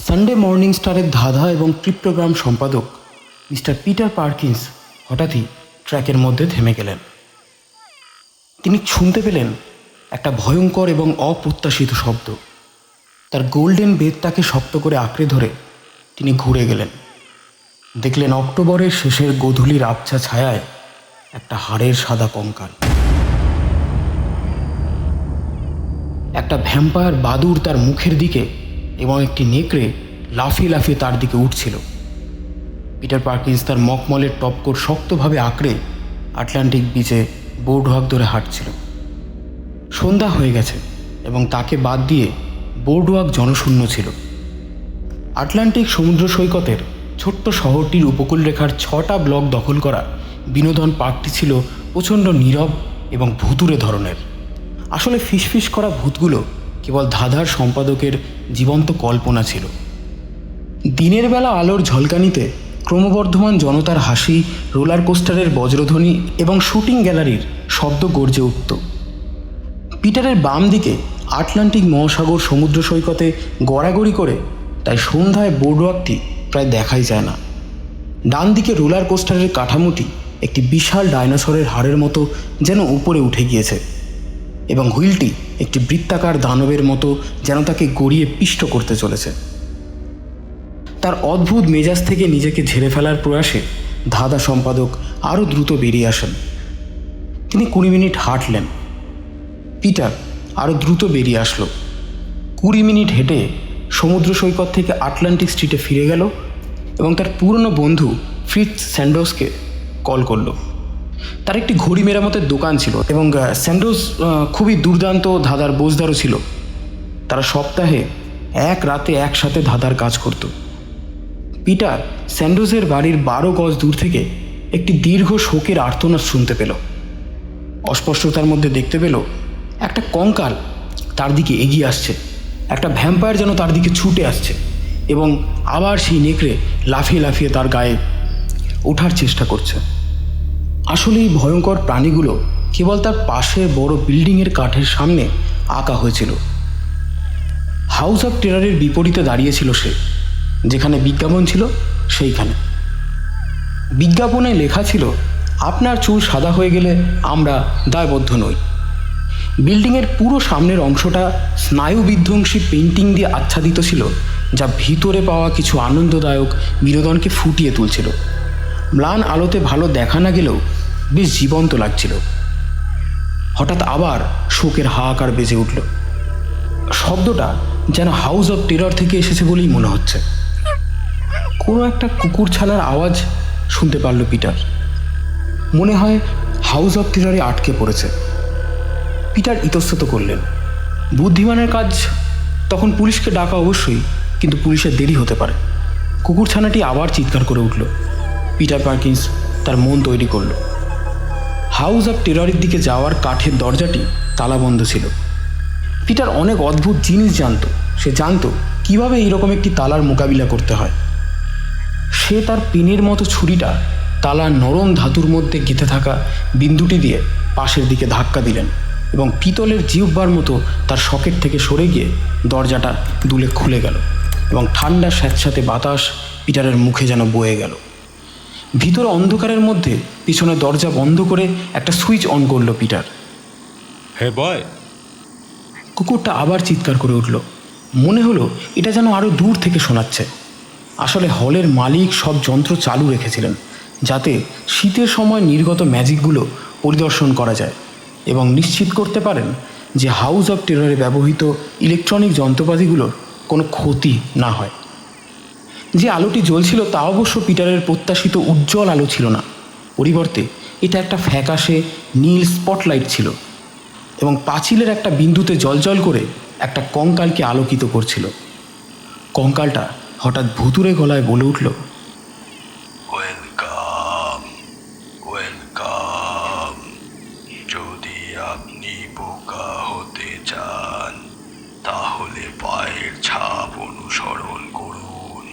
Sunday morning স্টারের ধাঁধা এবং ক্রিপ্টোগ্রাম সম্পাদক মিস্টার পিটার পার্কিন্স হঠাৎই ট্র্যাকের মধ্যে থেমে গেলেন। তিনি শুনতে পেলেন একটা ভয়ঙ্কর এবং অপ্রত্যাশিত শব্দ। তার গোল্ডেন বেদটাকে শক্ত করে আঁকড়ে ধরে তিনি ঘুরে গেলেন। দেখলেন অক্টোবরের শেষের গোধূলির আবছা ছায়ায় একটা হাড়ের সাদা কঙ্কাল। একটা ভ্যাম্পায়ার বাদুড় তার মুখের দিকে এবং একটি নেকড়ে লাফিয়ে লাফিয়ে তার দিকে উঠছিল। পিটার পার্কিন্স তার মখমলের টপকোট শক্তভাবে আঁকড়ে আটলান্টিক বিচে বোর্ডওয়াক ধরে হাঁটছিল। সন্ধ্যা হয়ে গেছে এবং তাকে বাদ দিয়ে বোর্ডওয়াক জনশূন্য ছিল। আটলান্টিক সমুদ্র সৈকতের ছোট্ট শহরটির উপকূলরেখার 6টা ব্লক দখল করা বিনোদন পার্কটি ছিল প্রচণ্ড নীরব এবং ভুতুড়ে ধরনের। আসলে ফিসফিস করা ভূতগুলো কেবল ধাঁধার সম্পাদকের জীবন্ত কল্পনা ছিল। দিনের বেলা আলোর ঝলকানিতে ক্রমবর্ধমান জনতার হাসি, রোলার কোস্টারের বজ্রধ্বনি এবং শুটিং গ্যালারির শব্দ গর্জে উঠত। পিটারের বাম দিকে আটলান্টিক মহাসাগর সমুদ্র সৈকতে গড়াগড়ি করে, তাই সন্ধ্যায় বোর্ডওয়াকটি প্রায় দেখাই যায় না। ডান দিকে রোলার কোস্টারের কাঠামোটি একটি বিশাল ডাইনোসরের হাড়ের মতো যেন উপরে উঠে গিয়েছে এবং হুইলটি একটি বৃত্তাকার দানবের মতো যেন তাকে গড়িয়ে পিষ্ট করতে চলেছে। তার অদ্ভুত মেজাজ থেকে নিজেকে ঝেড়ে ফেলার প্রয়াসে ধাঁধা সম্পাদক আরও দ্রুত বেরিয়ে আসেন। তিনি 20 মিনিট হাঁটলেন। পিটার আরও দ্রুত বেরিয়ে আসলো। 20 মিনিট হেঁটে সমুদ্র সৈকত থেকে আটলান্টিক স্ট্রিটে ফিরে গেল এবং তার পুরনো বন্ধু ফ্রিটজ স্যান্ডোজকে কল করলো। তার একটি ঘড়ি মেরামতের দোকান ছিল এবং স্যান্ডোজ খুবই দুর্দান্ত ধাঁধার বোঝদারও ছিল। তারা সপ্তাহে এক রাতে একসাথে ধাঁধার কাজ করত। পিটার স্যান্ডোজের বাড়ির 12 গজ দূর থেকে একটি দীর্ঘ শোকের আর্তনাদ শুনতে পেল। অস্পষ্টতার মধ্যে দেখতে পেল একটা কঙ্কাল তার দিকে এগিয়ে আসছে। একটা ভ্যাম্পায়ার যেন তার দিকে ছুটে আসছে এবং আবার সেই নেকড়ে লাফিয়ে লাফিয়ে তার গায়ে ওঠার চেষ্টা করছে। আসলে এই ভয়ঙ্কর প্রাণীগুলো কেবল তার পাশের বড় বিল্ডিংয়ের কাঠের সামনে আঁকা হয়েছিল। হাউস অফ টেরারের বিপরীতে দাঁড়িয়েছিল সে, যেখানে বিজ্ঞাপন ছিল সেইখানে। বিজ্ঞাপনে লেখা ছিল, আপনার চুল সাদা হয়ে গেলে আমরা দায়বদ্ধ নই। বিল্ডিংয়ের পুরো সামনের অংশটা স্নায়ু বিধ্বংসী পেন্টিং দিয়ে আচ্ছাদিত ছিল, যা ভিতরে পাওয়া কিছু আনন্দদায়ক বিনোদনকে ফুটিয়ে তুলছিল। ম্লান আলোতে ভালো দেখা না গেলেও বেশ জীবন্ত লাগছিল। হঠাৎ আবার শোকের হাহাকার বেজে উঠল। শব্দটা যেন হাউস অফ টেরর থেকে এসেছে বলেই মনে হচ্ছে। কোনো একটা কুকুর ছানার আওয়াজ শুনতে পারল পিটার। মনে হয় হাউস অফ টেররে আটকে পড়েছে। পিটার ইতস্তত করলেন। বুদ্ধিমানের কাজ তখন পুলিশকে ডাকা অবশ্যই, কিন্তু পুলিশের দেরি হতে পারে। কুকুরছানাটি আবার চিৎকার করে উঠল। পিটার পার্কিন্স তার মন তৈরি করল। হাউস অফ টেররের দিকে যাওয়ার কাঠের দরজাটি তালাবন্ধ ছিল। পিটার অনেক অদ্ভুত জিনিস জানত। সে জানত কীভাবে এইরকম একটি তালার মোকাবিলা করতে হয়। সে তার পিনের মতো ছুরিটা তালার নরম ধাতুর মধ্যে গেঁথে থাকা বিন্দুটি দিয়ে পাশের দিকে ধাক্কা দিলেন এবং পিতলের জিহ্বার মতো তার সকেট থেকে সরে গিয়ে দরজাটা দুলে খুলে গেল এবং ঠান্ডা স্যাঁতস্যাঁতে বাতাস পিটারের মুখে যেন বয়ে গেল। ভিতরে অন্ধকারের মধ্যে পিছনে দরজা বন্ধ করে একটা সুইচ অন করলো পিটার। হে বয়! কুকুরটা আবার চিৎকার করে উঠল। মনে হলো এটা যেন আরও দূর থেকে শোনাচ্ছে। আসলে হলের মালিক সব যন্ত্র চালু রেখেছিলেন, যাতে শীতের সময় নির্গত ম্যাজিকগুলো পরিদর্শন করা যায় এবং নিশ্চিত করতে পারেন যে হাউস অফ টেররে ব্যবহৃত ইলেকট্রনিক যন্ত্রপাতিগুলোর কোনো ক্ষতি না হয়। যে আলোটি জ্বলছিল তা অবশ্য পিটারের প্রত্যাশিত উজ্জ্বল আলো ছিল না। পরিবর্তে এটা একটা ফ্যাকাশে নীল স্পটলাইট ছিল এবং পাঁচিলের একটা বিন্দুতে জ্বলজ্বল করে একটা কঙ্কালকে আলোকিত করছিল। কঙ্কালটা হঠাৎ ভুতুড়ে গলায় বলে উঠল, ওয়েলকাম, ওয়েলকাম। যদি আপনি বোকা হতে চান তাহলে পায়ের ছাপ অনুসরণ করুন।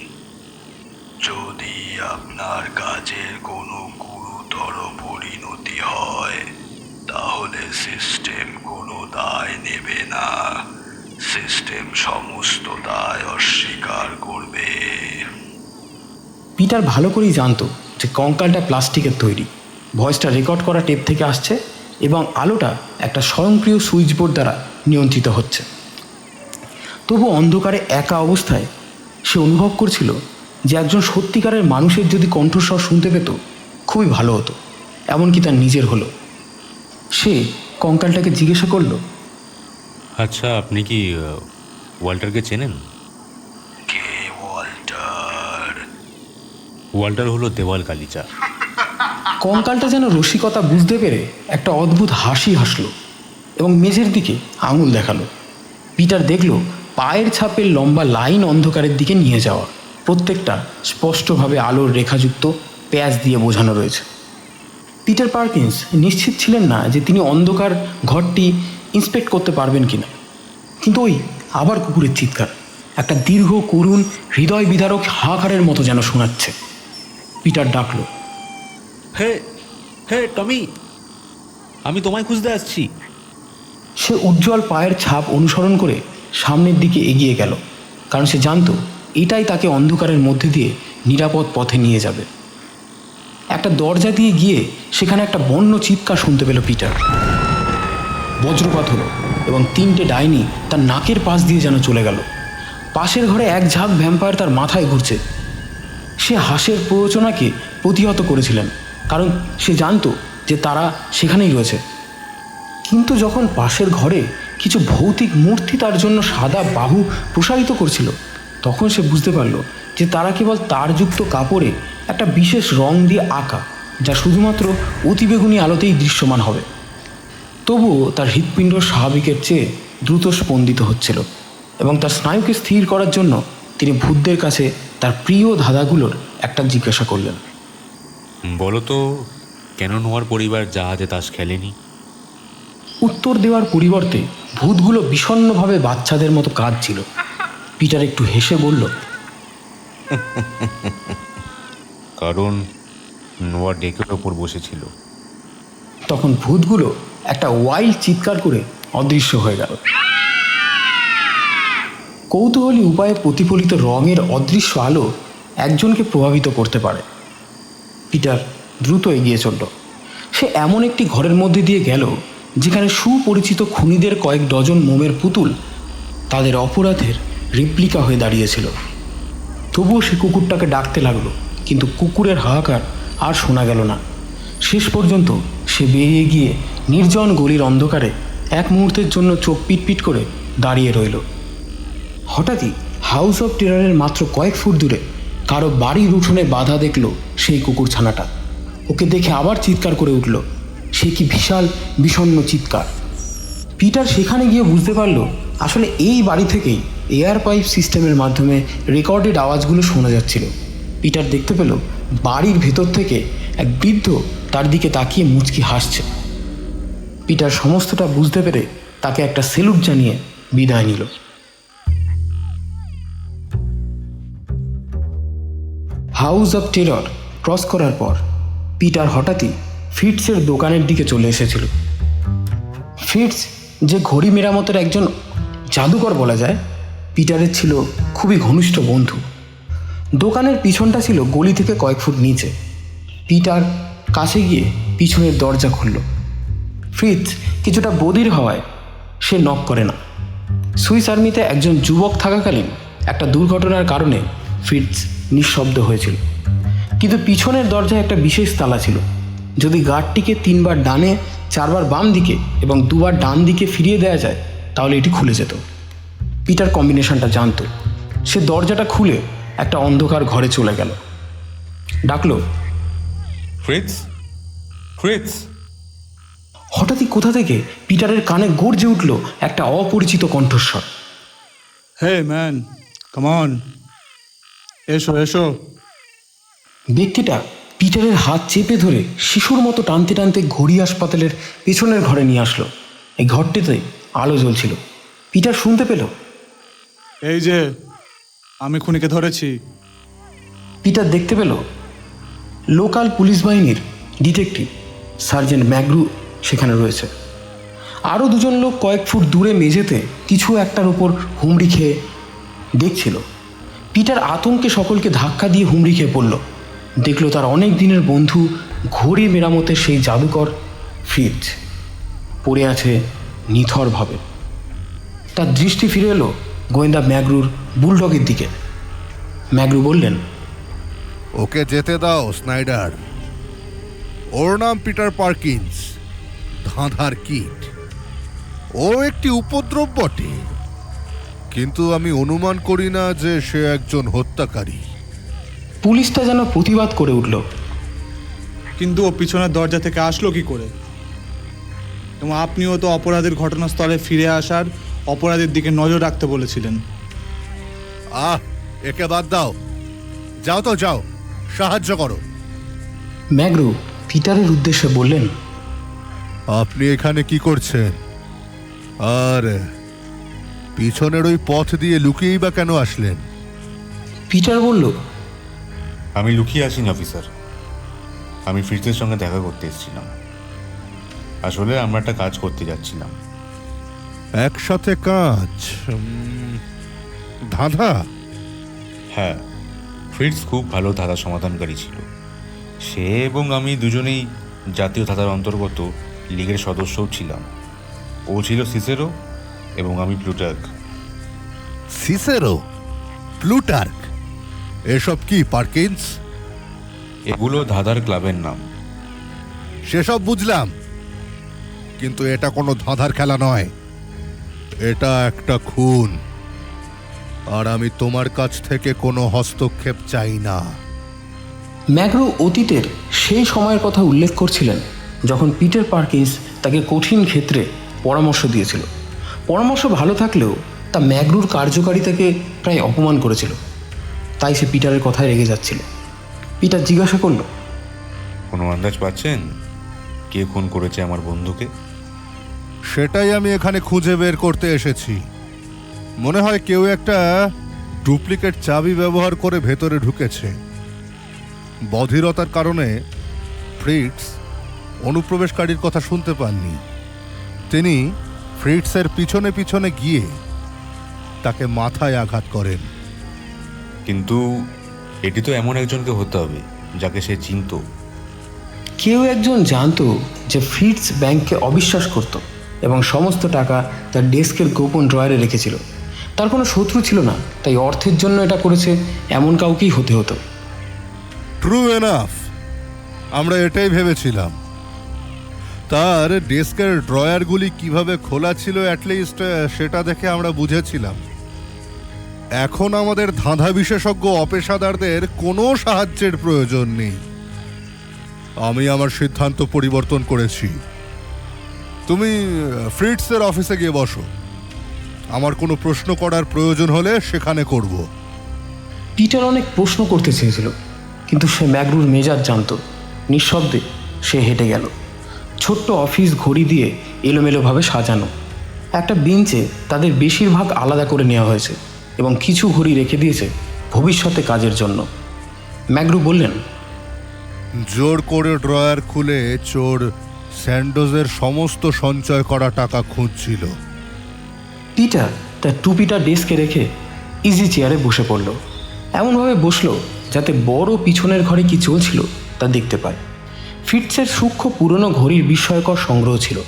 যদি আপনার কাজের কোনো গুরুতর পরিণতি হয় তাহলে সিস্টেম কোনো দায় নেবে না। সিস্টেম সমস্ত দায় অস্বীকার করবে। পিটার ভালো করেই জানতো যে কঙ্কালটা প্লাস্টিকের তৈরি, ভয়েসটা রেকর্ড করা টেপ থেকে আসছে এবং আলোটা একটা স্বয়ংক্রিয় সুইচ বোর্ড দ্বারা নিয়ন্ত্রিত হচ্ছে। তবু অন্ধকারে একা অবস্থায় সে অনুভব করছিল যে একজন সত্যিকারের মানুষের যদি কণ্ঠস্বর শুনতে পেত খুবই ভালো হতো, এমনকি তার নিজের হলো। সে কঙ্কালটাকে জিজ্ঞাসা করলো, আচ্ছা, আপনি কি ওয়াল্টারকে চেনেন? কে ওয়াল্টার? ওয়াল্টার হলো দেওয়াল কালিচা। কঙ্কালটা যেন রসিকতা বুঝতে পেরে একটা অদ্ভুত হাসি হাসলো এবং মেঝের দিকে আঙুল দেখালো। পিটার দেখল পায়ের ছাপের লম্বা লাইন অন্ধকারের দিকে নিয়ে যাওয়া, প্রত্যেকটা স্পষ্টভাবে আলোর রেখাযুক্ত প্যাচ দিয়ে বোঝানো রয়েছে। পিটার পার্কিন্স নিশ্চিত ছিলেন না যে তিনি অন্ধকার ঘরটি ইন্সপেক্ট করতে পারবেন কিনা, কিন্তু ওই আবার কুকুরের চিৎকার একটা দীর্ঘ করুণ হৃদয় বিদারক হাহাকারের মতো যেন শোনাচ্ছে। পিটার ডাকল, হে হে টমি, আমি তোমায় খুঁজতে আসছি। সে উজ্জ্বল পায়ের ছাপ অনুসরণ করে সামনের দিকে এগিয়ে গেল, কারণ সে জানত এটাই তাকে অন্ধকারের মধ্যে দিয়ে নিরাপদ পথে নিয়ে যাবে। একটা দরজা দিয়ে গিয়ে সেখানে একটা বন্য চিৎকার শুনতে পেল পিটার। বজ্রপাত হলো এবং 3টে ডাইনি তার নাকের পাশ দিয়ে যেন চলে গেল। পাশের ঘরে এক ঝাঁক ভ্যাম্পায়ার তার মাথায় ঘুরছে। সে হাসের প্ররোচনাকে প্রতিহত করেছিলেন, কারণ সে জানত যে তারা সেখানেই রয়েছে। কিন্তু যখন পাশের ঘরে কিছু ভৌতিক মূর্তি তার জন্য সাদা বাহু প্রসারিত করছিল, তখন সে বুঝতে পারল যে তারা কেবল তারযুক্ত কাপড়ে একটা বিশেষ রং দিয়ে আঁকা, যা শুধুমাত্র অতিবেগুনি আলোতেই দৃশ্যমান হবে। তবুও তার হৃৎপিণ্ড স্বাভাবিকের চেয়ে দ্রুত স্পন্দিত হচ্ছিল এবং তার স্নায়ুকে স্থির করার জন্য তিনি ভূতদের কাছে তার প্রিয় ধাঁধাগুলোর একটা জিজ্ঞাসা করলেন। বলো তো, কেন নোয়ার পরিবার জাহাজে তাস খেলেনি? উত্তর দেওয়ার পরিবর্তে ভূতগুলো বিষণ্ণভাবে বাচ্চাদের মতো কাঁদছিল। পিটার একটু হেসে বলল, কারণ নোয়া ডেকের ওপর বসেছিল। তখন ভূতগুলো একটা ওয়াইল্ড চিৎকার করে অদৃশ্য হয়ে গেল। কৌতূহলী উপায়ে প্রতিফলিত রঙের অদৃশ্য আলো একজনকে প্রভাবিত করতে পারে। পিটার দ্রুত এগিয়ে চলল। সে এমন একটি ঘরের মধ্যে দিয়ে গেল যেখানে সুপরিচিত খুনিদের কয়েক ডজন মোমের পুতুল তাদের অপরাধের রিপ্লিকা হয়ে দাঁড়িয়েছিল। তবুও সে কুকুরটাকে ডাকতে লাগলো, কিন্তু কুকুরের হাহাকার আর শোনা গেল না। শেষ পর্যন্ত সে বেরিয়ে গিয়ে নির্জন গলির অন্ধকারে এক মুহূর্তের জন্য চোখ পিটপিট করে দাঁড়িয়ে রইল। হঠাৎই হাউস অফ টেরারের মাত্র কয়েক ফুট দূরে কারো বাড়ির উঠোনে বাধা দেখল সেই কুকুরছানাটা। ওকে দেখে আবার চিৎকার করে উঠল। সে কি বিশাল বিষণ্ণ চিৎকার! পিটার সেখানে গিয়ে বুঝতে পারল আসলে এই বাড়ি থেকেই এয়ার পাইপ সিস্টেমের মাধ্যমে রেকর্ডেড আওয়াজগুলো শোনা যাচ্ছিল। পিটার দেখতে পেল বাড়ির ভেতর থেকে এক বৃদ্ধ তার দিকে তাকিয়ে মুচকি হাসছে। পিটার সমস্তটা বুঝতে পেরে তাকে একটা সেলুট জানিয়ে বিদায় নিল। হাউস অফ টেরর ক্রস করার পর পিটার হঠাৎই ফিটসের দোকানের দিকে চলে এসেছিল। ফিটস, যে ঘড়ি মেরামতের একজন জাদুকর বলা যায়, পিটারের ছিল খুবই ঘনিষ্ঠ বন্ধু। দোকানের পিছনটা ছিল গলি থেকে কয়েক ফুট নিচে। পিটার কাছে গিয়ে পিছনের দরজা খুলল। ফিটস কিছুটা বধির হওয়ায় সে নক করে না। সুইস আর্মিতে একজন যুবক থাকাকালীন একটা দুর্ঘটনার কারণে ফিটস নিঃশব্দ হয়েছিল, কিন্তু পিছনের দরজায় একটা বিশেষ তালা ছিল। যদি গার্ডটিকে 3বার ডানে, 4বার বাম দিকে এবং 2বার ডান দিকে ফিরিয়ে দেওয়া যায় তাহলে এটি খুলে যেত। পিটার কম্বিনেশনটা জানত। সে দরজাটা খুলে একটা অন্ধকার ঘরে চলে গেল। ডাকলো, ফ্রিটস, ফ্রিটস। হঠাৎই কোথা থেকে পিটারের কানে গর্জে উঠল একটা অপরিচিত কণ্ঠস্বর। Hey man, come on. এসো। ব্যক্তিটা পিটারের হাত চেপে ধরে শিশুর মতো টানতে টানতে ঘড়ি হাসপাতালের পেছনের ঘরে নিয়ে আসলো। এই ঘরটিতে আলো জ্বলছিল। পিটার শুনতে পেল, এই যে আমি খুনিকে ধরেছি। পিটার দেখতে পেল লোকাল পুলিশ বাহিনীর ডিটেকটিভ সার্জেন্ট ম্যাগ্রু সেখানে রয়েছে। আরও 2জন লোক কয়েক ফুট দূরে মেঝেতে কিছু একটার উপর হুমড়ি খেয়ে দেখছিল। পিটার আতঙ্কে সকলকে ধাক্কা দিয়ে হুমড়ি খেয়ে পড়ল। দেখল তার অনেক দিনের বন্ধু ঘড়ি মেরামতের সেই জাদুকর ফ্রিটজ পড়ে আছে নিথরভাবে। তার দৃষ্টি ফিরে এলো গোয়েন্দা ম্যাগ্রুর বুলডগের দিকে। ম্যাগ্রু বললেন, ওকে যেতে দাও স্নাইডার। ওর নাম পিটার পার্কিন্স, ধাঁধার কিট। ও একটি উপদ্রব বটে, কিন্তু আমি অনুমান করি না যে সে একজন হত্যাকারী। পুলিশটা যেন প্রতিবাদ করে উঠল। কিন্তু ও পিছনের দরজা থেকে আসলো কি করে? এবং আপনিও তো অপরাধের ঘটনাস্থলে ফিরে আসার, অপরাধের দিকে নজর রাখতে বলেছিলেন। একে বাদ দাও, যাও তো যাও, সাহায্য করো। ম্যাগ্রু পিটারের উদ্দেশ্যে বললেন, আপনি এখানে কি করছেন? আর পিছনের ওই পথ দিয়ে লুকিয়েই বা কেন আসলেন? পিটার বলল, আমি লুকিয়ে আসিনি অফিসার, আমি ফ্রিটজের সঙ্গে দেখা করতে এসেছিলাম। আসলে আমরা একটা কাজ করতে যাচ্ছিলাম। একসাথে কাজ? ধাঁধা? হ্যাঁ, ফ্রিটজ খুব ভালো ধাঁধা সমাধানকারী ছিল। সে এবং আমি দুজনেই জাতীয় ধাঁধার অন্তর্গত লীগের সদস্যও ছিলাম। ও ছিল সিসেরো এবং আমি প্লুটার্ক। সিসেরো, প্লুটার্ক, এসব কি পার্কিন্স? এগুলো ধাঁধার ক্লাবের নাম। সেসব বুঝলাম, কিন্তু এটা কোনো ধাঁধার খেলা নয়। এটা একটা খুন, আর আমি তোমার কাছ থেকে কোনো হস্তক্ষেপ চাই না। ম্যাগ্রু অতীতের সেই সময়ের কথা উল্লেখ করছিলেন যখন পিটার পার্কিন্স তাকে কঠিন ক্ষেত্রে পরামর্শ দিয়েছিল। পরামর্শ ভালো থাকলেও তা ম্যাগ্রুর কার্যকারিতাকে প্রায় অপমান করেছিল। তাই সে পিটারের কথায় রেগে যাচ্ছিল। পিটার জিজ্ঞাসা করল, কোনো আন্দাজ পাচ্ছেন কে খুন করেছে আমার বন্ধুকে? সেটাই আমি এখানে খুঁজে বের করতে এসেছি। মনে হয় কেউ একটা ডুপ্লিকেট চাবি ব্যবহার করে ভেতরে ঢুকেছে। বধিরতার কারণে ফ্রিটজ অনুপ্রবেশকারীর কথা শুনতে পাননি। তিনি ফ্রিটজের পিছনে পিছনে গিয়ে তাকে মাথায় আঘাত করেন। কিন্তু এটি তো এমন একজনকে হতে হবে যাকে সে চিনত। কেউ একজন জানতো যে ফ্রিটজ ব্যাংককে অবিশ্বাস করত এবং সমস্ত টাকা তার ডেস্কের গোপন ড্রয়ারে রেখেছিল। তার কোনো শত্রু ছিল না, তাই অর্থের জন্য এটা করেছে এমন কাউকেই হতে হতো। ট্রু এনাফ, আমরা এটাই ভেবেছিলাম। তার ডেস্কের ড্রয়ারগুলি কিভাবে খোলা ছিল অ্যাটলিস্ট সেটা দেখে আমরা বুঝেছিলাম। এখন আমাদের ধাঁধা বিশেষজ্ঞ অপেশাদারদের কোনো সাহায্যের প্রয়োজন নেই। আমি আমার সিদ্ধান্ত পরিবর্তন করেছি। তুমি ফ্রিটজের অফিসে গিয়ে বসো। আমার কোনো প্রশ্ন করার প্রয়োজন হলে সেখানে করব। পিটার অনেক প্রশ্ন করতে চেয়েছিল, কিন্তু সে ম্যাগ্রুর মেজাজ জানত। নিঃশব্দে সে হেঁটে গেল। ছোট্ট অফিস ঘড়ি দিয়ে এলোমেলোভাবে সাজানো। একটা বেঞ্চে তাদের বেশিরভাগ আলাদা করে নেওয়া হয়েছে এবং কিছু ঘড়ি রেখে দিয়েছে ভবিষ্যতে কাজের জন্য। ম্যাগ্রু বললেন, জোর করে ড্রয়ার খুলে চোর স্যান্ডোজের সমস্ত সঞ্চয় করা টাকা খুঁজছিল। পিটার তার টুপিটা ডেস্কে রেখে ইজি চেয়ারে বসে পড়ল। এমনভাবে বসলো যাতে বড় পিছনের ঘরে কি চলছিল তা দেখতে পায়। ফ্রিটজের সূক্ষ্ম পুরনো ঘড়ির বিস্ময়কর সংগ্রহ ছিল।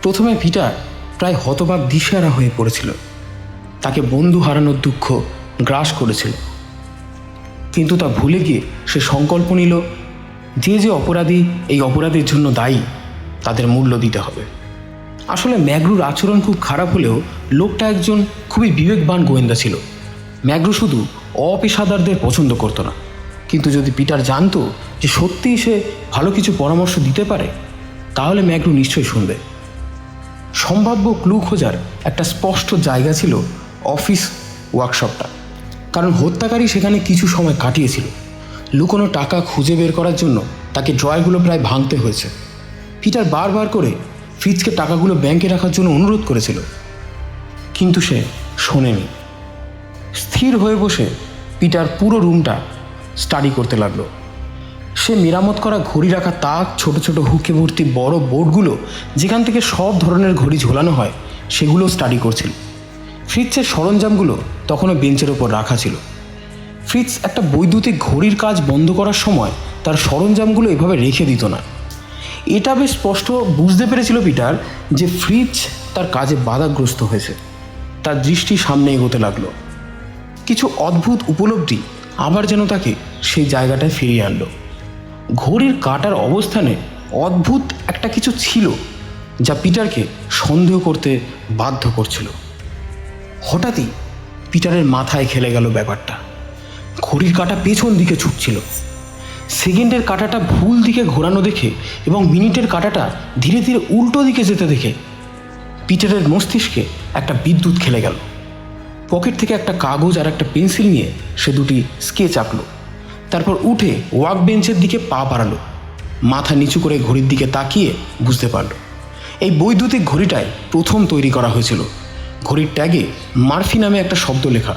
প্রথমে পিটার প্রায় হতবাক দিশেহারা হয়ে পড়েছিল। তাকে বন্ধু হারানোর দুঃখ গ্রাস করেছিল, কিন্তু তা ভুলে গিয়ে সে সংকল্প নিল যে যে অপরাধী এই অপরাধের জন্য দায়ী তাদের মূল্য দিতে হবে। আসলে ম্যাগ্রুর আচরণ খুব খারাপ হলেও লোকটা একজন খুবই বিবেকবান গোয়েন্দা ছিল। ম্যাগ্রু শুধু অপেশাদারদের পছন্দ করতো না, কিন্তু যদি পিটার জানতো যে সত্যিই সে ভালো কিছু পরামর্শ দিতে পারে, তাহলে ম্যাগ্রু নিশ্চয়ই শুনবে। সম্ভাব্য ক্লু খোঁজার একটা স্পষ্ট জায়গা ছিল অফিস ওয়ার্কশপটা, কারণ হত্যাকারী সেখানে কিছু সময় কাটিয়েছিল। লুকোনো টাকা খুঁজে বের করার জন্য তাকে ড্রয়ারগুলো প্রায় ভাঙতে হয়েছে। পিটার বারবার করে ফ্রিটজকে টাকাগুলো ব্যাংকে রাখার জন্য অনুরোধ করেছিল, কিন্তু সে শোনেনি। স্থির হয়ে বসে পিটার পুরো রুমটা স্টাডি করতে লাগলো। সে মেরামত করা ঘড়ি রাখা তাক, ছোট ছোট হুকে ভর্তি বড় বোর্ডগুলো যেখান থেকে সব ধরনের ঘড়ি ঝোলানো হয় সেগুলো স্টাডি করছিল। ফ্রিটজের সরঞ্জামগুলো তখনও বেঞ্চের ওপর রাখা ছিল। ফ্রিটজ একটা বৈদ্যুতিক ঘড়ির কাজ বন্ধ করার সময় তার সরঞ্জামগুলো এভাবে রেখে দিত না। এটা বেশ স্পষ্ট বুঝতে পেরেছিল পিটার যে ফ্রিটজ তার কাজে বাধাগ্রস্ত হয়েছে। তার দৃষ্টি সামনে এগোতে লাগলো। কিছু অদ্ভুত উপলব্ধি আবার যেন তাকে সেই জায়গাটায় ফিরিয়ে আনলো। ঘড়ির কাঁটার অবস্থানে অদ্ভুত একটা কিছু ছিল যা পিটারকে সন্দেহ করতে বাধ্য করছিল। হঠাৎই পিটারের মাথায় খেলে গেল ব্যাপারটা। ঘড়ির কাঁটা পেছন দিকে ছুটছিল। সেকেন্ডের কাঁটাটা ভুল দিকে ঘোরানো দেখে এবং মিনিটের কাঁটাটা ধীরে ধীরে উল্টো দিকে যেতে দেখে পিটারের মস্তিষ্কে একটা বিদ্যুৎ খেলে গেল। পকেট থেকে একটা কাগজ আর একটা পেন্সিল নিয়ে সে দুটি স্কেচ আঁকলো। তারপর উঠে ওয়ার্ক বেঞ্চের দিকে পা বাড়ালো। মাথা নিচু করে ঘড়ির দিকে তাকিয়ে বুঝতে পারল এই বৈদ্যুতিক ঘড়িটাই প্রথম তৈরি করা হয়েছিল। ঘড়ির ট্যাগে মার্ফি নামে একটা শব্দ লেখা।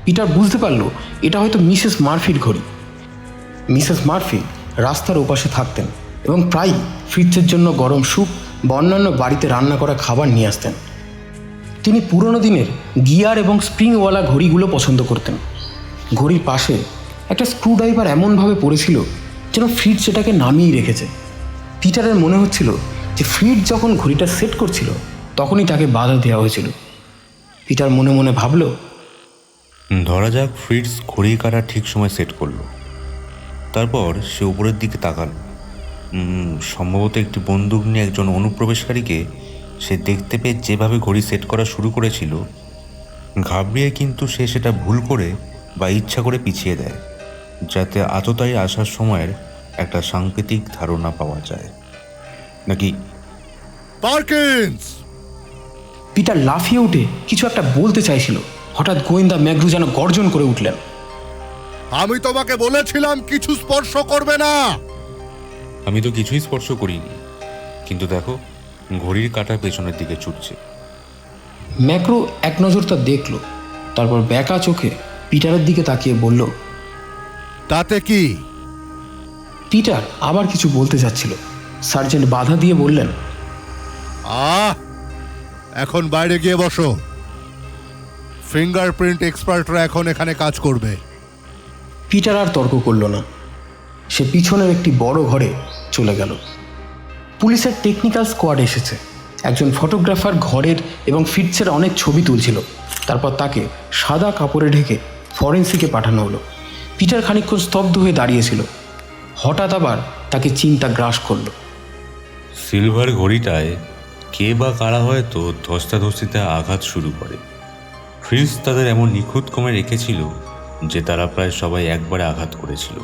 পিটার বুঝতে পারল এটা হয়তো মিসেস মার্ফির ঘড়ি। মিসেস মার্ফি রাস্তার ওপাশে থাকতেন এবং প্রায়ই ফ্রিটজের জন্য গরম স্যুপ বা অন্যান্য বাড়িতে রান্না করা খাবার নিয়ে আসতেন। তিনি পুরনো দিনের গিয়ার এবং স্প্রিংওয়ালা ঘড়িগুলো পছন্দ করতেন। ঘড়ির পাশে একটা স্ক্রুড্রাইভার এমনভাবে পড়েছিল যেন ফ্রিটজ সেটাকে নামিয়ে রেখেছে। পিটারের মনে হচ্ছিল যে ফ্রিটজ যখন ঘড়িটা সেট করছিল তখনই তাকে বাধা দেওয়া হয়েছিল। পিটার মনে মনে ভাবল, ধরা যাক ফ্রিটজ ঘড়ির কাঁটা ঠিক সময় সেট করলো। তারপর সে উপরের দিকে তাকাল। সম্ভবত একটি বন্দুক নিয়ে একজন অনুপ্রবেশকারীকে সে দেখতে পেয়ে যেভাবে ঘড়ি সেট করা শুরু করেছিল, ঘাবড়িয়ে কিন্তু সে সেটা ভুল করে বা ইচ্ছা করে পিছিয়ে দেয়, যাতে আততায়ী আসার সময়ের একটা সাংকেতিক ধারণা পাওয়া যায় নাকি। পার্কিন্স! পিটার লাফিয়ে উঠে কিছু একটা বলতে চাইছিল। হঠাৎ গোয়েন্দা ম্যাগ্রু যেন গর্জন করে উঠলেন, আমি তোমাকে বলেছিলাম কিছু স্পর্শ করবে না। আমি তো কিছুই স্পর্শ করিনি, কিন্তু দেখো ঘড়ির কাঁটা পেছনের দিকে ছুটছে। ম্যাগ্রু এক নজর তা দেখল, তারপর ব্যাকা চোখে পিটারের দিকে তাকিয়ে বলল। তাতে কি? পিটার আবার কিছু বলতে যাচ্ছিল। সার্জেন্ট বাধা দিয়ে বললেন, এখন বাইরে গিয়ে বসো। ফিঙ্গারপ্রিন্ট এক্সপার্টরা এখন এখানে কাজ করবে। পিটার আর তর্ক করল না। সে পিছনের একটি বড় ঘরে চলে গেল। পুলিশের টেকনিক্যাল স্কোয়াড এসেছে। একজন ফটোগ্রাফার ঘরের এবং ফ্রিটজের অনেক ছবি তুলছিল। তারপর তাকে সাদা কাপড়ে ঢেকে ফরেন্সিকে পাঠানো হলো। পিটার খানিকক্ষণ স্তব্ধ হয়ে দাঁড়িয়েছিল। হঠাৎ আবার তাকে চিন্তা গ্রাস করল। সিলভার ঘড়িটায় কে বা কারা হয়তো ধস্তাধস্তিতে আঘাত শুরু করে। ফ্রিটজ তাদের এমন নিখুঁত কমে রেখেছিল যে তারা প্রায় সবাই একবারে আঘাত করেছিল।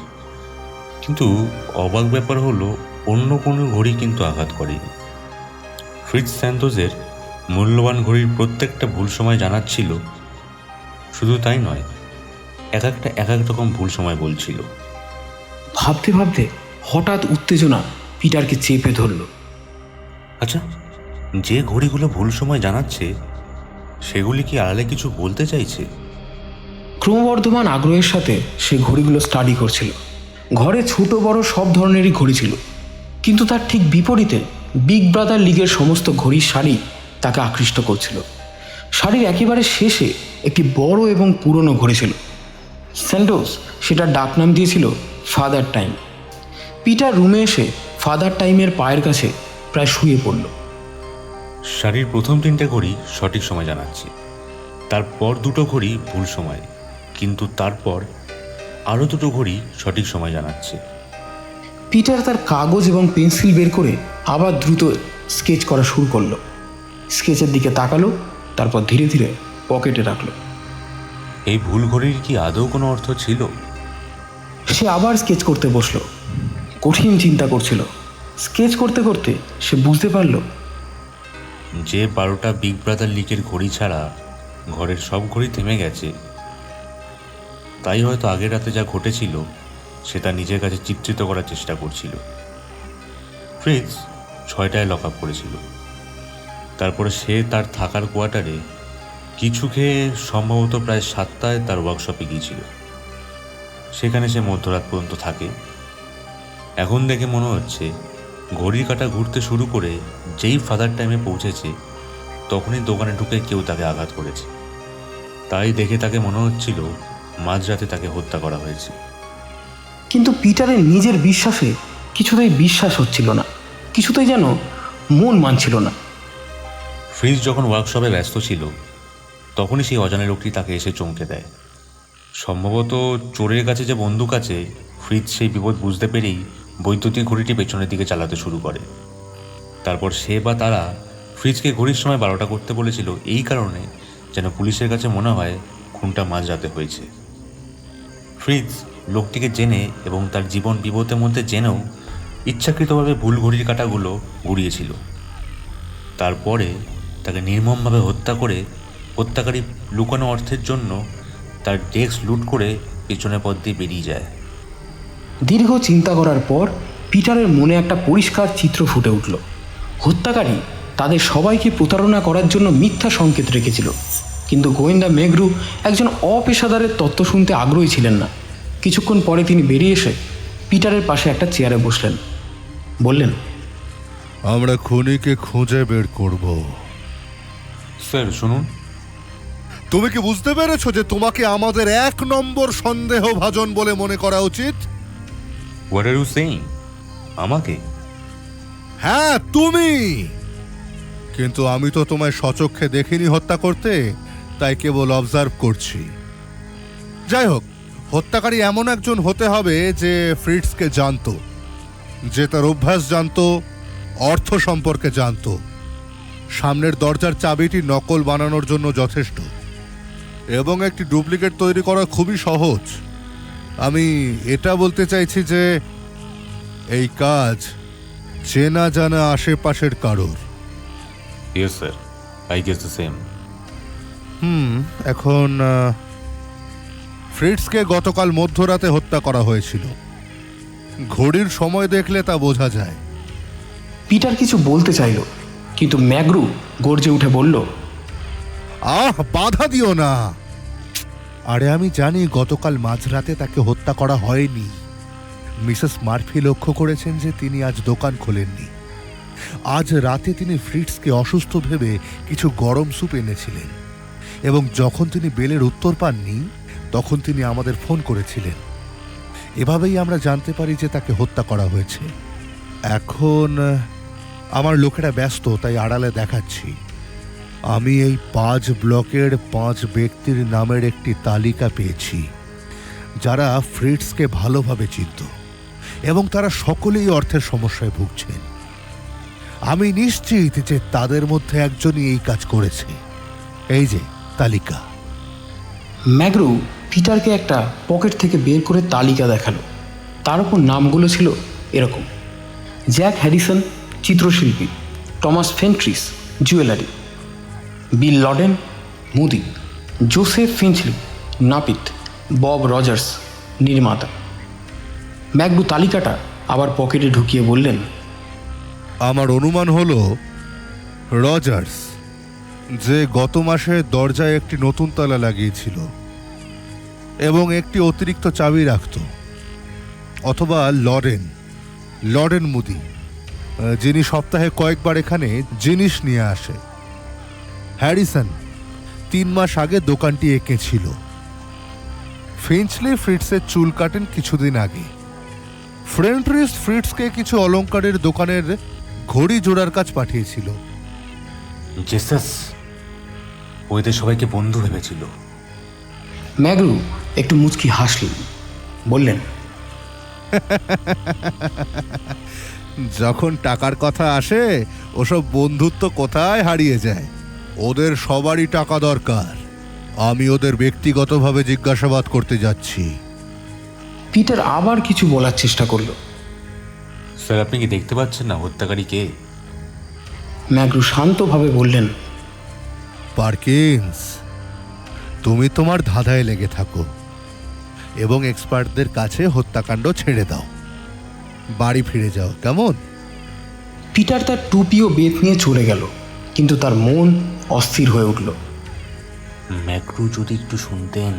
কিন্তু অবাক ব্যাপার হলো অন্য কোনো ঘড়ি কিন্তু আঘাত করেনি। ফ্রিটজ স্যান্তোসের মূল্যবান ঘড়ির প্রত্যেকটা ভুল সময় জানাচ্ছিল। শুধু তাই নয়, এক এক রকম ভুল সময় বলছিল। ভাবতে ভাবতে হঠাৎ উত্তেজনা পিটারকে চেপে ধরল। আচ্ছা, যে ঘড়িগুলো ভুল সময় জানাচ্ছে সেগুলি কি আড়ালে কিছু বলতে চাইছে? ক্রমবর্ধমান আগ্রহের সাথে সে ঘড়িগুলো স্টাডি করছিল। ঘরে ছোট বড় সব ধরনেরই ঘড়ি ছিল, কিন্তু তার ঠিক বিপরীতে বিগ ব্রাদার লিগের সমস্ত ঘড়ির সারি তাকে আকৃষ্ট করছিল। শাড়ির একেবারে শেষে একটি বড় এবং পুরনো ঘড়ি ছিল। স্যান্টোস সেটার ডাকনাম দিয়েছিল ফাদার টাইম। পিটার রুমে এসে ফাদার টাইমের পায়ের কাছে প্রায় শুয়ে পড়ল। শাড়ির প্রথম 3টে ঘড়ি সঠিক সময় জানাচ্ছে, তারপর 2টো ঘড়ি ভুল সময়, কিন্তু তারপর আরও 2টো ঘড়ি সঠিক সময় জানাচ্ছে। পিটার তার কাগজ এবং পেন্সিল বের করে আবার দ্রুত স্কেচ করা শুরু করলো। স্কেচের দিকে তাকালো, তারপর ধীরে ধীরে পকেটে রাখলো। এই ভুল ঘড়ির কি আদৌ কোনো অর্থ ছিল? সে আবার স্কেচ করতে বসলো। কঠিন চিন্তা করছিল। স্কেচ করতে করতে সে বুঝতে পারল যে 12টা বিগ ব্রাদার লিগের ঘড়ি ছাড়া ঘরের সব ঘড়ি থেমে গেছে, তাই হয়তো আগের রাতে যা ঘটেছিল সেটা নিজের কাছে চিত্রিত করার চেষ্টা করছিল। ফ্রিটজ 6টায় লক আপ করেছিল। তারপরে সে তার থাকার কোয়ার্টারে কিছু খেয়ে সম্ভবত প্রায় 7টায় তার ওয়ার্কশপে গিয়েছিল। সেখানে সে মধ্যরাত পর্যন্ত থাকে। এখন দেখে মনে হচ্ছে ঘড়ির কাঁটা ঘুরতে শুরু করে যেই ফাদার টাইমে পৌঁছেছে তখনই দোকানে ঢুকে কেউ তাকে আঘাত করেছে। তাই দেখে তাকে মনে হচ্ছিল মাঝরাতে তাকে হত্যা করা হয়েছে। কিন্তু পিটারের নিজের বিশ্বাসে কিছুতেই বিশ্বাস হচ্ছিল না, কিছুতেই যেন মন মানছিল না। ফ্রিজ যখন ওয়ার্কশপে ব্যস্ত ছিল তখনই সেই অজানা লোকটি তাকে এসে চমকে দেয়। সম্ভবত চোরের কাছে যে বন্দুক আছে, ফ্রিজ সেই বিপদ বুঝতে পেরেই বৈদ্যুতিক ঘড়িটি পেছনের দিকে চালাতে শুরু করে। তারপর সে বা তারা ফ্রিজকে ঘড়ির সময় 12টা করতে বলেছিল এই কারণে যেন পুলিশের কাছে মনে হয় খুনটা মাঝরাতে হয়েছে। ফ্রিজ লোকটিকে জেনে এবং তার জীবন বিপদের মধ্যে জেনেও ইচ্ছাকৃতভাবে ভুল ঘড়ির কাঁটাগুলো ঘুরিয়েছিল। তারপরে তাকে নির্মমভাবে হত্যা করে হত্যাকারী লুকানো অর্থের জন্য তার ডেস্ক লুট করে পেছনের পথ দিয়ে বেরিয়ে যায়। দীর্ঘ চিন্তা করার পর পিটারের মনে একটা পরিষ্কার চিত্র ফুটে উঠল। হত্যাকারী তাদের সবাইকে প্রতারণা করার জন্য মিথ্যা সংকেত রেখেছিল, কিন্তু গোয়েন্দা মেঘরু একজন অপেশাদারের তত্ত্ব শুনতে আগ্রহী ছিলেন না। কিছুক্ষণ পরে তিনি বেরিয়ে এসে পিটারের পাশে একটা চেয়ারে বসলেন। বললেন, আমরা খুনিকে খুঁজে বের করব। স্যার শুনুন, তুমি কি বুঝতে পেরেছো যে তোমাকে আমাদের 1 নম্বর সন্দেহভাজন বলে মনে করা উচিত? What are you saying? আমাকে? হ্যাঁ, তুমি। কিন্তু আমি তো তোমায় সচক্ষে দেখিনি হত্যা করতে, তাই কেবল অবজার্ভ করছি। যাই হোক, হত্যাকারী এমন একজন হতে হবে যে ফ্রিটসকে জানতো, যে তার অভ্যাস জানতো, অর্থ সম্পর্কে জানতো, সামনের দরজার চাবিটি নকল বানানোর জন্য যথেষ্ট, এবং একটি ডুপ্লিকেট তৈরি করা খুবই সহজ। আমি এটা বলতে চাইছি যে এই কাজ চেনা জানা আশেপাশের কারোর। Yes sir, I guess the same. এখন ফ্রিটসকে গতকাল মধ্যরাতে হত্যা করা হয়েছিল। ঘড়ির সময় দেখলে তা বোঝা যায়। পিটার কিছু বলতে চাইল, কিন্তু ম্যাগ্রু গর্জে উঠে বলল, বাধা দিও না। আরে আমি জানি গতকাল মাঝরাতে তাকে হত্যা করা হয়নি। মিসেস মার্ফি লক্ষ্য করেছেন যে তিনি আজ দোকান খোলেননি। আজ রাতে তিনি ফ্রিটসকে অসুস্থ ভেবে কিছু গরম স্যুপ এনেছিলেন, এবং যখন তিনি বেলের উত্তর পাননি তখন তিনি আমাদের ফোন করেছিলেন। এভাবেই আমরা জানতে পারি যে তাকে হত্যা করা হয়েছে। এখন আমার লোকেরা ব্যস্ত, তাই আড়ালে দেখাচ্ছি। আমি এই 5 ব্লকের 5 ব্যক্তির নামের একটি তালিকা পেয়েছি যারা ফ্রিটসকে ভালোভাবে চিনত, এবং তারা সকলেই অর্থের সমস্যায় ভুগছেন। আমি নিশ্চিত যে তাদের মধ্যে একজনই এই কাজ করেছে। এই যে তালিকা। ম্যাগ্রু পিটারকে একটা পকেট থেকে বের করে তালিকা দেখালো। তার উপর নামগুলো ছিল এরকম: জ্যাক হ্যারিসন, চিত্রশিল্পী; টমাস ফেন্ট্রিস, জুয়েলারি; বিল লডেন, মুদি; জোসেফ ফিঞ্চলি, নাপিত; বব রজার্স, নির্মাতা। ম্যাগ্রু তালিকাটা আবার পকেটে ঢুকিয়ে বললেন, আমার অনুমান হলো রজার্স, যে গত মাসে দরজায় একটি নতুন তালা লাগিয়েছিল এবং একটি অতিরিক্ত চাবি রাখত, অথবা লরেন মুদি, যিনি সপ্তাহে কয়েকবার এখানে জিনিস নিয়ে আসে। হ্যারিসন 3 মাস আগে দোকানটি এঁকেছিল। ফিঞ্চলি ফ্রিটসের চুল কাটেন কিছুদিন আগে। ফ্রেন্ট্রিস ফ্রিটসকে কিছু অলংকারের দোকানের ঘড়ি জোড়ার কাজ পাঠিয়েছিল। জেসাস, ওদের সবাইকে বন্ধু ভেবেছিল। ম্যাগ্রু একটু মুচকি হাসলেন, বললেন, যখন টাকার কথা আসে ওসব বন্ধুত্ব কোথায় হারিয়ে যায়। ওদের সবারই টাকা দরকার। আমি ওদের ব্যক্তিগতভাবে জিজ্ঞাসাবাদ করতে যাচ্ছি। পিটার আবার কিছু বলার চেষ্টা করল। স্যার, আপনি কি দেখতে পাচ্ছেন না হত্যাকারী কে? ম্যাগ্রু শান্তভাবে বললেন, পার্কিন্স, তুমি তোমার ধাঁধায় লেগে থাকো এবং এক্সপার্টদের কাছে হত্যাকাণ্ড ছেড়ে দাও। বাড়ি ফিরে যাও, কেমন? পিটার তার টুপি ও বেত নিয়ে চলে গেল, কিন্তু তার মন অস্থির হয়ে উঠল। ম্যাগ্রু যদি একটু শুনতেন।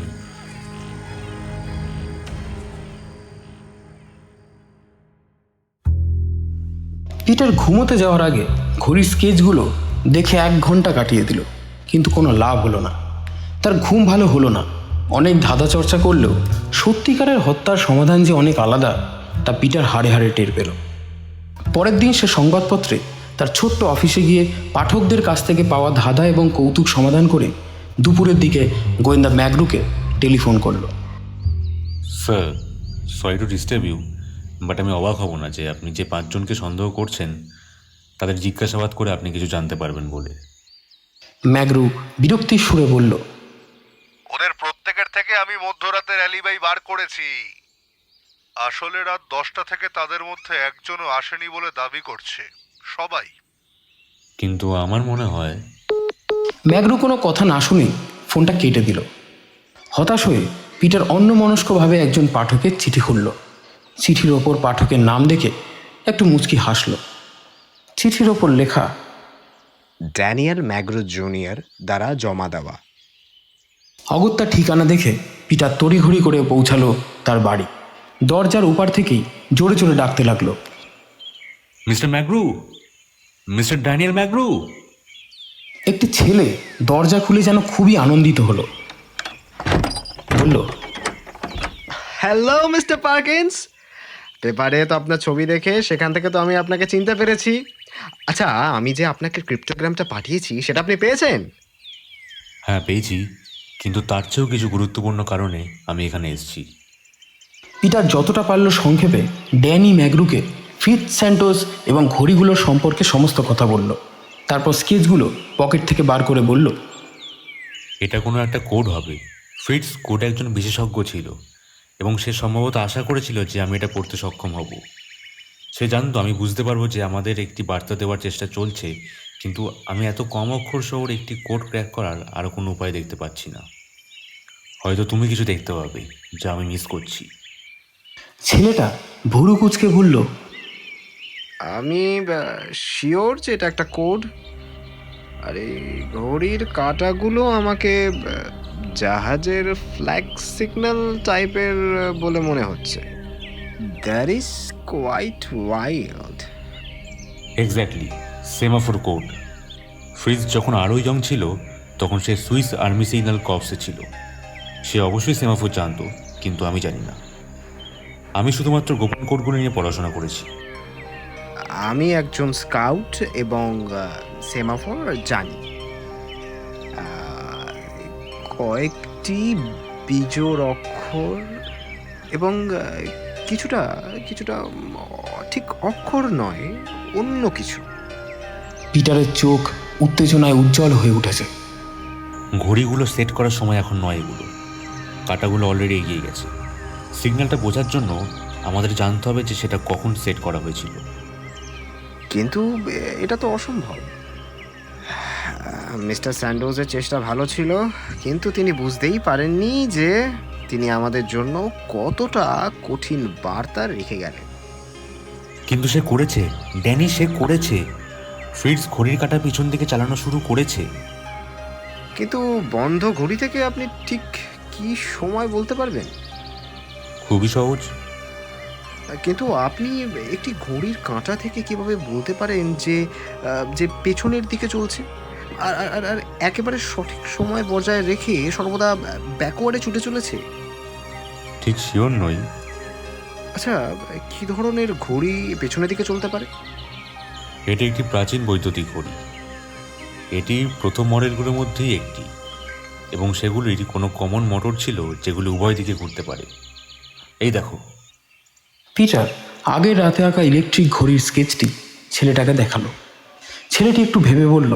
পিটার ঘুমোতে যাওয়ার আগে ঘড়ির স্কেচগুলো দেখে 1 ঘন্টা কাটিয়ে দিল, কিন্তু কোনো লাভ হলো না। তার ঘুম ভালো হলো না, অনেক ধাঁধা চর্চা করলেও সত্যিকারের হত্যার সমাধান যে অনেক আলাদা তা পিটার হাড়ে হাড়ে টের পেল। পরের দিন সে সংবাদপত্রে তার ছোট্ট অফিসে গিয়ে পাঠকদের কাছ থেকে পাওয়া ধাঁধা এবং কৌতুক সমাধান করে দুপুরের দিকে গোয়েন্দা ম্যাগ্রুকে টেলিফোন করলো। Sir, sorry to disturb you, but আমি অবাক হব না যে আপনি যে 5 জনকে সন্দেহ করছেন তাদের জিজ্ঞাসাবাদ করে আপনি কিছু জানতে পারবেন বলে। ম্যাগ্রু বিরক্তির সুরে বলল, ওদের প্রত্যেকের থেকে আমি মধ্যরাতের অ্যালিবাই বার করেছি। আসলে রাত 10টা থেকে তাদের মধ্যে একজনও আসেনি বলে দাবি করছে সবাই। কিন্তু আমার মনে হয় ম্যাগ্রু কোনো কথা না শুনে ফোনটা কেটে দিল। হতাশ হয়ে পিটার অন্যমনস্কভাবে একজন পাঠকের চিঠি খুলল। চিঠির ওপর পাঠকের নাম দেখে একটু মুচকি হাসল। চিঠির ওপর লেখা, ড্যানিয়েল ম্যাগ্রো জুনিয়র দ্বারা জমা দেওয়া। অগত্যা ঠিকানা দেখে পিটার তড়িঘড়ি করে পৌঁছালো তার বাড়ি। দরজার ওপার থেকেই জোরে জোরে ডাকতে লাগলো, মিস্টার ম্যাগ্রু, মিস্টার ড্যানিয়েল ম্যাগ্রু। একটি ছেলে দরজা খুলে যেন খুবই আনন্দিত হলো। বলল, হ্যালো মিস্টার পার্কিন্স, পেপারে তো আপনার ছবি দেখে সেখান থেকে তো আমি আপনাকে চিনতে পেরেছি। আচ্ছা, আমি যে আপনাকে ক্রিপ্টোগ্রামটা পাঠিয়েছি সেটা আপনি পেয়েছেন? হ্যাঁ, পেয়েছি, কিন্তু তার চেয়েও কিছু গুরুত্বপূর্ণ কারণে আমি এখানে এসেছি। পিটার যতটা পারল সংক্ষেপে ড্যানি ম্যাগ্রুকে ফিটজ স্যান্টোস এবং ঘড়িগুলোর সম্পর্কে সমস্ত কথা বলল। তারপর স্কেচগুলো পকেট থেকে বার করে বলল, এটা কোনো একটা কোড হবে। ফিটস কোড একজন বিশেষজ্ঞ ছিল এবং সে সম্ভবত আশা করেছিল যে আমি এটা পড়তে সক্ষম হব। সে জানতো আমি বুঝতে পারবো যে আমাদের একটি বার্তা দেওয়ার চেষ্টা চলছে, কিন্তু আমি এত কম অক্ষর সহ একটি কোড ক্র্যাক করার আরও কোনো উপায় দেখতে পাচ্ছি না। হয়তো তুমি কিছু দেখতে পাবে যা আমি মিস করছি। ছেলেটা ভুরু কুচকে বলল, আমি শিওর যে এটা একটা কোড। আর এই ঘড়ির কাঁটাগুলো আমাকে জাহাজের ফ্ল্যাগ সিগন্যাল টাইপের বলে মনে হচ্ছে। That is quite wild. Exactly, semaphore code. Fritz যখন আরও ইয়ং ছিল তখন সে সুইস আর্মি সিগন্যাল কর্পসে ছিল। সে অবশ্যই সেমাফোর জানতো, কিন্তু আমি জানি না। আমি শুধুমাত্র গোপন কোডগুলো নিয়ে পড়াশোনা করেছি। আমি একজন স্কাউট এবং সেমাফোর জানি। কয়েকটি বিজোড় অক্ষর এবং কিছুটা কিছুটা ঠিক অক্ষর নয়, অন্য কিছু। পিটারের চোখ উত্তেজনায় উজ্জ্বল হয়ে উঠেছে। ঘড়িগুলো সেট করার সময় এখন নয়, এগুলো কাঁটাগুলো অলরেডি এগিয়ে গেছে। সিগন্যালটা বোঝার জন্য আমাদের জানতে হবে যে সেটা কখন সেট করা হয়েছিল। কিন্তু এটা তো অসম্ভব। মিস্টার স্যান্ডোজের চেষ্টা ভালো ছিল, কিন্তু তিনি বুঝতেই পারেননি যে তিনি আমাদের জন্য কতটা কঠিন বার্তা রেখে গেলেন। কিন্তু সে করেছে, ড্যানি, সে করেছে। ফ্রিটস ঘড়ির কাঁটা পিছন দিকে চালানো শুরু করেছে। কিন্তু বন্ধ ঘড়ি থেকে আপনি ঠিক কি সময় বলতে পারবেন? খুবই সহজ। কিন্তু আপনি একটি ঘড়ির কাঁটা থেকে কিভাবে বলতে পারেন যে যে পেছনের দিকে চলছে আর আর আর একেবারে সঠিক সময় বজায় রেখে সর্বদা ব্যাকওয়ার্ডে ছুটে চলেছে? ঠিক শিওর নই। আচ্ছা, কি ধরনের ঘড়ি পেছনের দিকে চলতে পারে? এটি একটি প্রাচীন বৈদ্যুতিক ঘড়ি। এটি প্রথম মডেলগুলোর মধ্যেই একটি, এবং সেগুলির কোনো কমন মোটর ছিল যেগুলি উভয় দিকে ঘুরতে পারে। এই দেখো। পিটার আগের রাতে আঁকা ইলেকট্রিক ঘড়ির স্কেচটি ছেলেটাকে দেখালো। ছেলেটি একটু ভেবে বলল,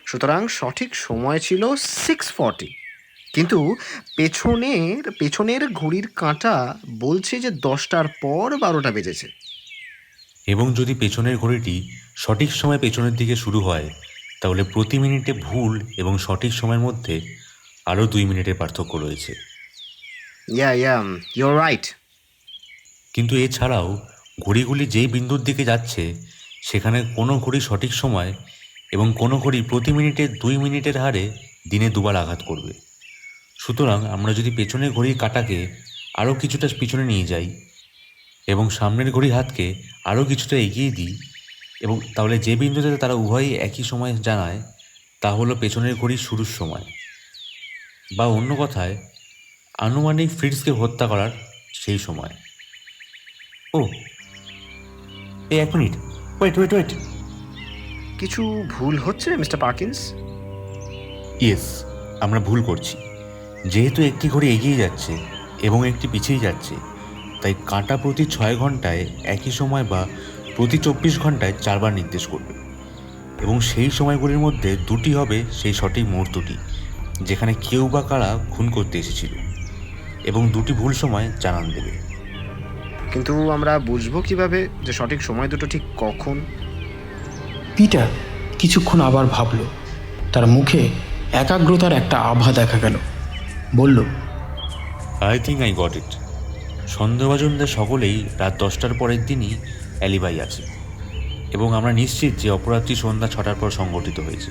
সুতরাং সঠিক সময় ছিল 6:40, কিন্তু পেছনের ঘড়ির কাঁটা বলছে যে 10টার পর 12টা বেজেছে। এবং যদি পেছনের ঘড়িটি সঠিক সময় পেছনের দিকে শুরু হয়, তাহলে প্রতি মিনিটে ভুল এবং সঠিক সময়ের মধ্যে আরও 2 মিনিটের পার্থক্য রয়েছে। ইয়া ইউর রাইট। কিন্তু এছাড়াও ঘড়িগুলি যেই বিন্দুর দিকে যাচ্ছে সেখানে কোনো ঘড়ি সঠিক সময় এবং কোনো ঘড়ি প্রতি মিনিটে 2 মিনিটের হারে দিনে 2বার আঘাত করবে। সুতরাং আমরা যদি পেছনের ঘড়ির কাঁটাকে আরও কিছুটা পিছনে নিয়ে যাই এবং সামনের ঘড়ির হাতকে আরও কিছুটা এগিয়ে দিই, এবং তাহলে যে বিন্দুতে তারা উভয়ই একই সময় জানায় তা হলো পেছনের ঘড়ির শুরুর সময়। বা অন্য কথায়, আনুমানিক ফ্রিটসকে হত্যা করার সেই সময়। ও এই 1 মিনিট, ওয়েট। কিছু ভুল হচ্ছে মিস্টার পার্কিন্স? ইয়েস, আমরা ভুল করছি। যেহেতু একটি ঘড়ি এগিয়ে যাচ্ছে এবং একটি পিছিয়ে যাচ্ছে, তাই কাঁটা প্রতি 6 ঘন্টায় একই সময় বা প্রতি 24 ঘন্টায় 4 বার নির্দেশ করবে, এবং সেই সময়গুলির মধ্যে দুটি হবে সেই সঠিক মুহূর্তটি যেখানে কেউ বা কারা খুন করতে এসেছিল, এবং দুটি ভুল সময় জানান দেবে। কিন্তু আমরা বুঝবো কিভাবে যে সঠিক সময় দুটো ঠিক কখন? পিটার কিছুক্ষণ আবার ভাবল। তার মুখে একাগ্রতার একটা আভা দেখা গেল। বলল, I think I got it. সন্দেহভাজনদের সকলেই রাত 10টার পরের দিনই অ্যালিবাই আছে, এবং আমরা নিশ্চিত যে অপরাধটি সন্ধ্যা 6টার পর সংঘটিত হয়েছে।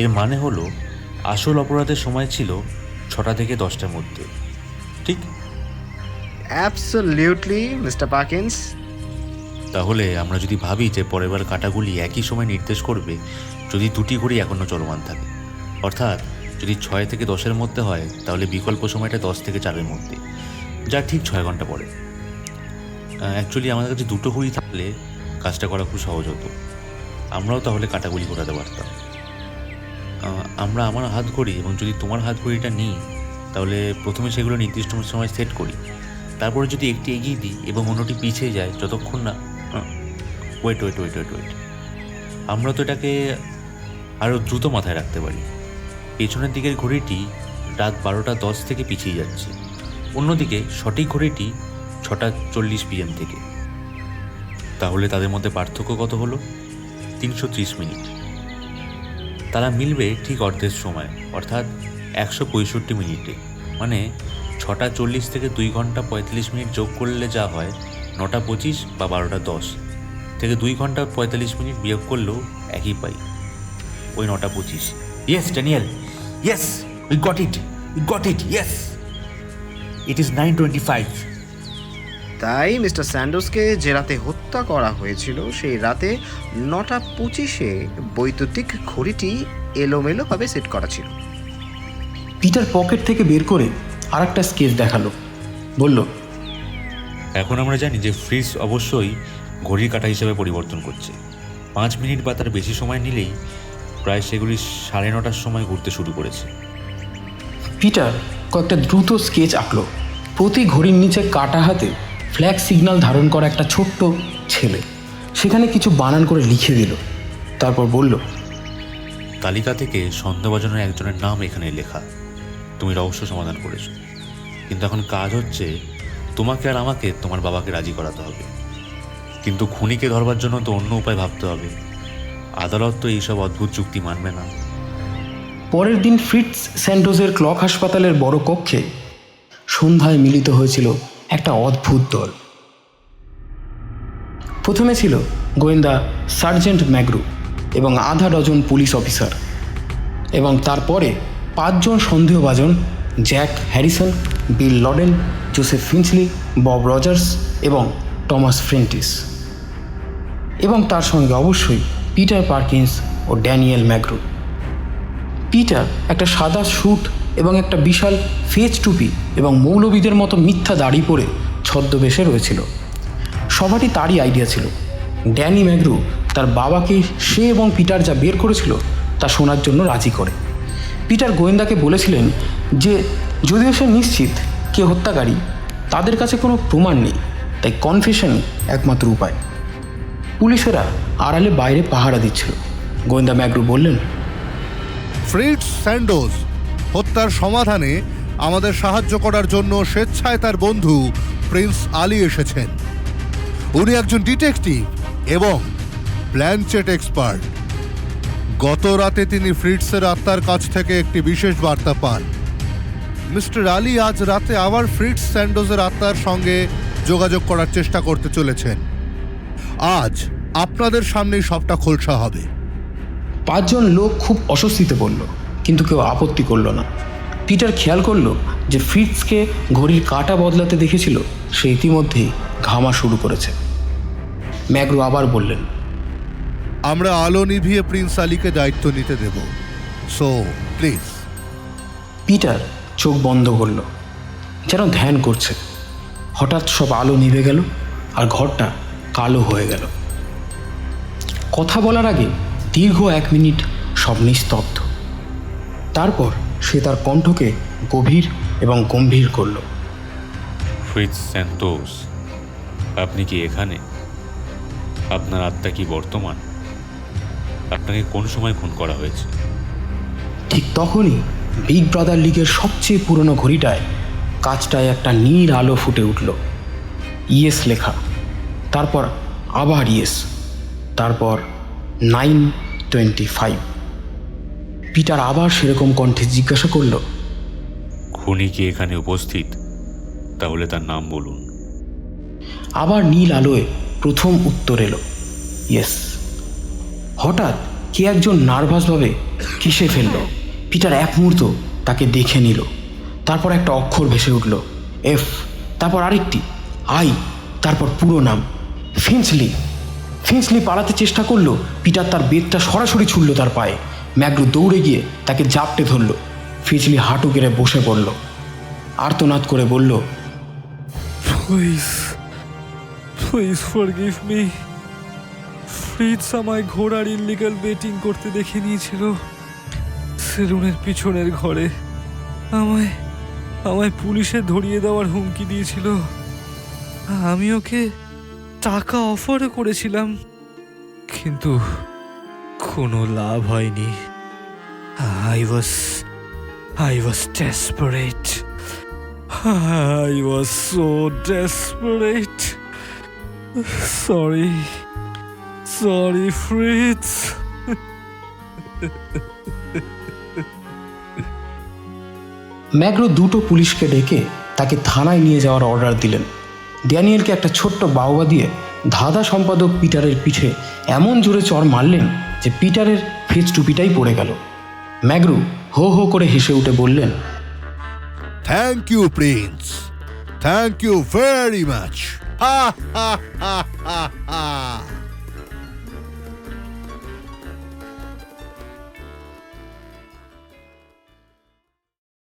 এর মানে হলো আসল অপরাধের সময় ছিল 6টা থেকে 10টার মধ্যে, ঠিক? Absolutely mister Perkins. তাহলে আমরা যদি ভাবি যে পরের বার কাঁটাগুলি একই সময় নির্দেশ করবে যদি দুটি ঘড়ি এখনও চলমান থাকে, অর্থাৎ যদি 6 থেকে 10-এর মধ্যে হয়, তাহলে বিকল্প সময়টা 10 থেকে 4-এর মধ্যে, যা ঠিক 6 ঘন্টা পরে। অ্যাকচুয়ালি আমাদের কাছে দুটো ঘড়ি থাকলে কাজটা করা খুব সহজ হতো। আমরাও তাহলে কাঁটাগুলি ঘোরাতে পারতাম। আমরা আমার হাত ঘড়ি এবং যদি তোমার হাত ঘড়িটা নিই, তাহলে প্রথমে সেগুলো নির্দিষ্ট সময় সেট করি, তারপরে যদি একটি এগিয়ে দিই এবং অন্যটি পিছিয়ে যায় যতক্ষণ না ওয়েট। আমরা তো এটাকে আরও দ্রুত মাথায় রাখতে পারি। পেছনের দিকের ঘড়িটি রাত 12:10 থেকে পিছিয়ে যাচ্ছে, অন্যদিকে সঠিক ঘড়িটি 6:40 PM থেকে। তাহলে তাদের মধ্যে পার্থক্য কত হলো? 330 মিনিট। তারা মিলবে ঠিক অর্ধের সময়, অর্থাৎ 165 মিনিটে। মানে 6:40 থেকে 2 ঘন্টা 35 মিনিট যোগ করলে যা হয় 9:25 বা 12:10 থেকে 2 ঘন্টা 45 মিনিট বিয়োগ করলেও একই পাই, ওই 9:25। Yes Daniel, yes, we got it, yes, it is 9:25। তাই মিস্টার স্যান্ডোসকে যে রাতে হত্যা করা হয়েছিল সেই রাতে 9:25-এ বৈদ্যুতিক ঘড়িটি এলোমেলোভাবে সেট করা ছিল। পিটার পকেট থেকে বের করে আর একটা স্কেচ দেখালো। বলল, এখন আমরা জানি যে ফ্রিজ অবশ্যই ঘড়ির কাঁটা হিসেবে পরিবর্তন করছে। 5 মিনিট বা তার বেশি সময় নিলেই প্রায় সেগুলি 9:30টার সময় ঘুরতে শুরু করেছে। পিটার কয়েকটা দ্রুত স্কেচ আঁকলো। প্রতি ঘড়ির নিচে কাটা হাতে ফ্ল্যাগ সিগন্যাল ধারণ করা একটা ছোট্ট ছেলে, সেখানে কিছু বানান করে লিখে দিল। তারপর বলল, তালিকা থেকে সন্দেহভাজনের একজনের নাম এখানে লেখা। তুমি রহস্য সমাধান করেছো, কিন্তু এখন কাজ হচ্ছে তোমাকে আর আমাকে তোমার বাবাকে রাজি করাতে হবে। কিন্তু খুনিকে ধরবার জন্য তো অন্য উপায় ভাবতে হবে। আদালত তো এইসব অদ্ভুত যুক্তি মানবে না। পরের দিন ফ্রিটস স্যান্টোসের ক্লক হাসপাতালের বড় কক্ষে সন্ধ্যায় মিলিত হয়েছিল একটা অদ্ভুত দল। প্রথমে ছিল গোয়েন্দা সার্জেন্ট ম্যাগ্রু এবং আধা ডজন পুলিশ অফিসার, এবং তারপরে 5 জন সন্দেহভাজন: জ্যাক হ্যারিসন, বিল লডেন, জোসেফ ফিঞ্চলি, বব রজার্স এবং টমাস ফ্রেন্টিস, এবং তার সঙ্গে অবশ্যই পিটার পার্কিন্স ও ড্যানিয়েল ম্যাগ্রু। পিটার একটা সাদা স্যুট এবং একটা বিশাল ফেজ টুপি এবং মৌলবীদের মতো মিথ্যা দাড়ি পরে ছদ্মবেশে রয়েছিল। সবারই তারই আইডিয়া ছিল। ড্যানি ম্যাগ্রু তার বাবাকে সে এবং পিটার যা বের করেছিল তা শোনার জন্য রাজি করে। পিটার গোয়েন্দাকে বলেছিলেন যে যদিও সে নিশ্চিত কে হত্যাকারী, তাদের কাছে কোনো প্রমাণ নেই, তাই কনফেশনই একমাত্র উপায়। পুলিশেরা আড়ালে বাইরে পাহারা দিচ্ছিল। গোয়েন্দা ম্যাগ্রু বললেন, ফ্রিটস স্যান্ডোজ হত্যার সমাধানে আমাদের সাহায্য করার জন্য স্বেচ্ছায় তার বন্ধু প্রিন্স আলী এসেছেন। উনি একজন ডিটেকটিভ এবং প্ল্যানচেট এক্সপার্ট। গত রাতে তিনি ফ্রিটসের আত্মার কাছ থেকে একটি বিশেষ বার্তা পান। মিস্টার আলী আজ রাতে আবার ফ্রিটস স্যান্ডোজের আত্মার সঙ্গে যোগাযোগ করার চেষ্টা করতে চলেছেন। আজ আপনাদের সামনেই সবটা খোলসা হবে। 5 জন লোক খুব অস্বস্তিতে পড়ল, কিন্তু কেউ আপত্তি করল না। পিটার খেয়াল করল যে ফ্রিটসকে ঘড়ির কাঁটা বদলাতে দেখেছিল সে ইতিমধ্যেই ঘামা শুরু করেছে। ম্যাগ্রু আবার বললেন, আমরা আলো নিভিয়ে প্রিন্স আলীকে দায়িত্ব নিতে দেব, সো প্লিজ। পিটার চোখ বন্ধ করল। যেন ধ্যান করছে। হঠাৎ সব আলো নিভে গেল আর ঘরটা কালো হয়ে গেল। কথা বলার আগে দীর্ঘ 1 মিনিট সব নিস্তব্ধ। তারপর সে তার কণ্ঠকে গভীর এবং গম্ভীর করল। ফ্রিটজ স্যান্টোস, আপনি কি এখানে? আপনার আত্মা কি বর্তমান? আপনাকে কোন সময় খুন করা হয়েছে? ঠিক তখনই বিগ ব্রাদার লিগের সবচেয়ে পুরনো ঘড়িটায় কাচটায় একটা নীল আলো ফুটে উঠল। ইয়েস লেখা, তারপর আবার ইয়েস, তারপর 9:25। পিটার আবার সেরকম কণ্ঠে জিজ্ঞাসা করল, খুনি কি এখানে উপস্থিত? তাহলে তার নাম বলুন। আবার নীল আলোয় প্রথম উত্তর এলো, ইয়েস। হঠাৎ কে একজন নার্ভাসভাবে কেসে ফেলল। পিটার এক মুহূর্ত তাকে দেখে নিল। তারপর একটা অক্ষর ভেসে উঠল, এফ, তারপর আরেকটি আই, তারপর পুরো নাম ফিঞ্চলি। ফিঞ্চলি পালাতে চেষ্টা করলো। পিটার তার বেতটা সরাসরি ছুড়ল তার পায়ে। ম্যাগ্রো দৌড়ে গিয়ে তাকে জাপটে ধরল। ফিঞ্চলি হাঁটু গেড়ে বসে পড়ল, আর্তনাদ করে বলল, প্লিজ ফরগিভ মি। ফ্রিটজ আমায় ঘোড়ার ইললিগাল বেটিং করতে দেখে নিয়েছিল সেলুনের পিছনের ঘরে। আমায় পুলিশে ধরিয়ে দেওয়ার হুমকি দিয়েছিল। আমি ওকে টাকা অফারও করেছিলাম, কিন্তু কোনো লাভ হয়নি। I was desperate. I was so desperate. Sorry, Fritz. ম্যাগ্রো দুটো পুলিশকে ডেকে তাকে থানায় নিয়ে যাওয়ার অর্ডার দিলেন। ড্যানিয়েলকে একটা ছোট্ট বাহবা দিয়ে ধাঁধা সম্পাদক পিটারের পিঠে এমন জোরে চড় মারলেন যে পিটারের ফেস টুপিটাই পড়ে গেল। ম্যাগ্রো হো হো করে হেসে উঠে বললেন, thank you prince, thank you very much. হা হা হা হা হা।